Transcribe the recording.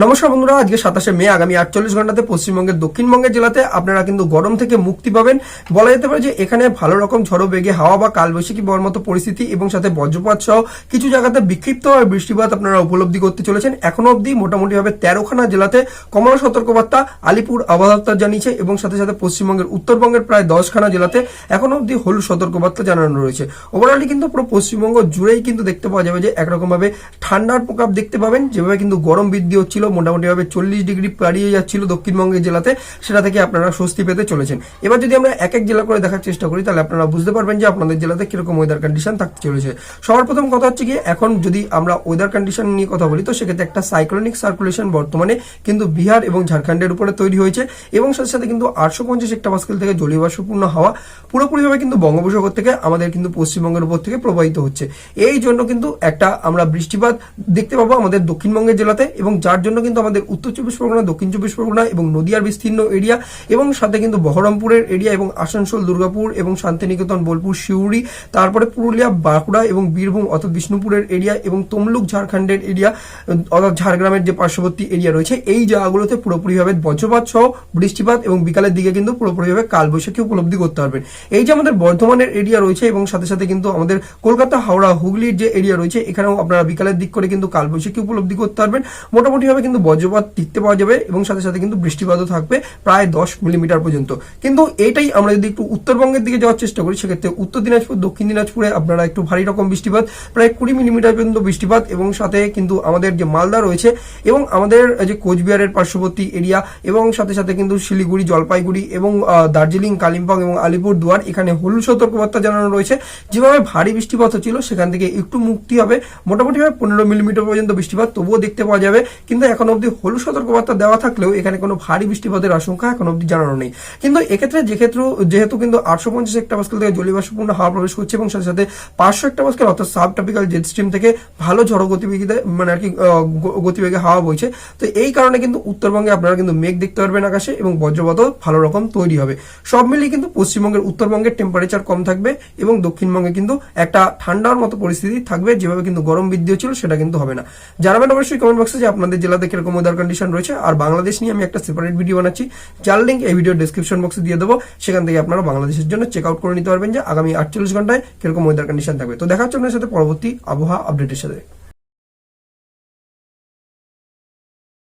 নমস্কার বন্ধুরা, আজকে 27শে মে আগামী 48 ঘন্টাতে পশ্চিমবঙ্গের দক্ষিণবঙ্গের জেলাতে আপনারা কিন্তু গরম থেকে মুক্তি পাবেন। বলা যেতে পারে যে এখানে ভালো রকম ঝড়ো বেগে হাওয়া বা কালবৈশাখী বওয়ার মতো পরিস্থিতি এবং সাথে বজ্রপাত সহ কিছু জায়গাতে বিক্ষিপ্তভাবে বৃষ্টিপাত আপনারা উপলব্ধি করতে চলেছেন। এখনো অবধি মোটামুটিভাবে 13খানা জেলাতে কমলা সতর্কবার্তা আলিপুর আবহাওয়া দপ্তর জানিয়েছে এবং সাথে সাথে পশ্চিমবঙ্গের উত্তরবঙ্গের প্রায় 10খানা জেলাতে এখনো অবধি হলুদ সতর্কবার্তা জানানো রয়েছে। ওভারঅলি কিন্তু পুরো পশ্চিমবঙ্গ জুড়েই কিন্তু দেখতে পাওয়া যাবে যে একরকম ভাবে ঠান্ডার প্রকাপ দেখতে পাবেন। যেভাবে কিন্তু গরম বৃদ্ধি হচ্ছিল, মোটামুটিভাবে 40 ডিগ্রি পাড়িয়ে যাচ্ছিল দক্ষিণবঙ্গের জেলাতে, সেটা থেকে আপনারা স্বস্তি পেতে চলেছেন। এবার যদি আমরা এক এক জেলা করে দেখার চেষ্টা করি তাহলে আপনারা বুঝতে পারবেন যে আপনাদের জেলাতে কিরকম ওয়েদার কন্ডিশন থাকতে চলেছে। সবার প্রথম কথা হচ্ছে কি, এখন যদি আমরা ওয়েদার কন্ডিশন নিয়ে কথা বলি তো সেক্ষেত্রে একটা সাইক্লোনিক সার্কুলেশন বর্তমানে কিন্তু বিহার এবং ঝাড়খণ্ডের উপরে তৈরি হয়েছে এবং সাথে সাথে কিন্তু 850 হেক্টোপাস্কেল থেকে জলীয় বাষ্পপূর্ণ হাওয়া পুরোপুরিভাবে কিন্তু বঙ্গোপসাগর থেকে আমাদের কিন্তু পশ্চিমবঙ্গের উপর থেকে প্রবাহিত হচ্ছে। এই জন্য কিন্তু একটা আমরা বৃষ্টিপাত দেখতে পাবো আমাদের দক্ষিণবঙ্গের জেলাতে, এবং যার জন্য কিন্তু আমাদের উত্তর চব্বিশ পরগনা, দক্ষিণ চব্বিশ পরগনা এবং নদিয়ার বিস্তীর্ণ এরিয়া এবং সাথে কিন্তু বহরমপুরের এরিয়া এবং আসানসোল, দুর্গাপুর এবং শান্তিনিকেতন, বোলপুর, সিউড়ি, তারপরে পুরুলিয়া, বাঁকুড়া এবং বীরভূম অর্থাৎ বিষ্ণুপুরের এরিয়া এবং তমলুক ঝাড়খণ্ডের এরিয়া অর্থাৎ ঝাড়গ্রামের যে পার্শ্ববর্তী এরিয়া রয়েছে, এই জায়গাগুলোতে পুরোপুরিভাবে বজ্রপাত সহ বৃষ্টিপাত এবং বিকালের দিকে কিন্তু পুরোপুরিভাবে কালবৈশাখী উপলব্ধি করতে পারবেন। এই যে আমাদের বর্ধমানের এরিয়া রয়েছে এবং সাথে সাথে কিন্তু আমাদের কলকাতা, হাওড়া, হুগলির যে এরিয়া রয়েছে, এখানেও আপনারা বিকালের দিক করে কিন্তু কালবৈশাখী উপলব্ধি করতে পারবেন। মোটামুটিভাবে কিন্তু বজ্রপাত দেখতে পাওয়া যাবে এবং সাথে সাথে কিন্তু বৃষ্টিপাতও থাকবে প্রায় 10 মিলিমিটার পর্যন্ত। কিন্তু এটাই আমরা যদি একটু উত্তরবঙ্গের দিকে যাওয়ার চেষ্টা করি সেক্ষেত্রে উত্তর দিনাজপুর, দক্ষিণ দিনাজপুরে আপনারা একটু ভারী রকম বৃষ্টিপাত, প্রায় 20 মিলিমিটার পর্যন্ত বৃষ্টিপাত এবং সাথে কিন্তু আমাদের যে মালদা রয়েছে এবং আমাদের যে কোচবিহারের পার্শ্ববর্তী এরিয়া এবং সাথে সাথে কিন্তু শিলিগুড়ি, জলপাইগুড়ি এবং দার্জিলিং, কালিম্পং এবং আলিপুর দুয়ার, এখানে হলুদ সতর্কবার্তা জানানো রয়েছে। যেভাবে ভারী বৃষ্টিপাত হচ্ছিল সেখান থেকে একটু মুক্তি হবে, মোটামুটিভাবে 15 মিলিমিটার পর্যন্ত বৃষ্টিপাত তবুও দেখতে পাওয়া যাবে। কিন্তু এখন অব্দি হলুদ সতর্কবার্তা দেওয়া থাকলেও এখানে কোনো ভারী বৃষ্টিপাতের আশঙ্কা এখন অব্দি জানানো নেই। কিন্তু এক্ষেত্রে যেহেতু কিন্তু 850 হেক্টোপাস্কেল থেকে জলীয় বাষ্পপূর্ণ হাওয়া প্রবেশ করছে এবং সাথে সাথে 500 হেক্টোপাস্কেল অর্থাৎ সাব ট্রপিক্যাল জেট স্ট্রিম থেকে ভালো ঝড়ো গতিবেগে মানে আর কি গতিবেগে হাওয়া বইছে, তো এই কারণে কিন্তু উত্তরবঙ্গে আপনারা কিন্তু মেঘ দেখতে পারবেন আকাশে এবং বজ্রপাতও ভালো রকম তৈরি হবে। সব মিলিয়ে কিন্তু পশ্চিমবঙ্গের উত্তরবঙ্গের টেম্পারেচার কম থাকবে এবং দক্ষিণবঙ্গে কিন্তু একটা ঠান্ডার মতো পরিস্থিতি থাকবে। যেভাবে কিন্তু গরম বৃদ্ধি হচ্ছিল সেটা কিন্তু হবে না। জানাবেন অবশ্যই কমেন্ট বক্সে যে আপনাদের জেলাতে কিরকম ওয়েদার কন্ডিশন রয়েছে। আর বাংলাদেশ নিয়ে আমি একটা সেপারেট ভিডিও বানাচ্ছি, যার লিঙ্ক এই ভিডিও ডেসক্রিপশন বক্সে দিয়ে দেবো। সেখান থেকে আপনারা বাংলাদেশের জন্য চেক আউট করে নিতে পারবেন যে আগামী 48 ঘন্টায় কিরকম ওয়েদার কন্ডিশন থাকবে। তো দেখা হচ্ছে আপনার সাথে পরবর্তী আবহাওয়া আপডেটের সাথে।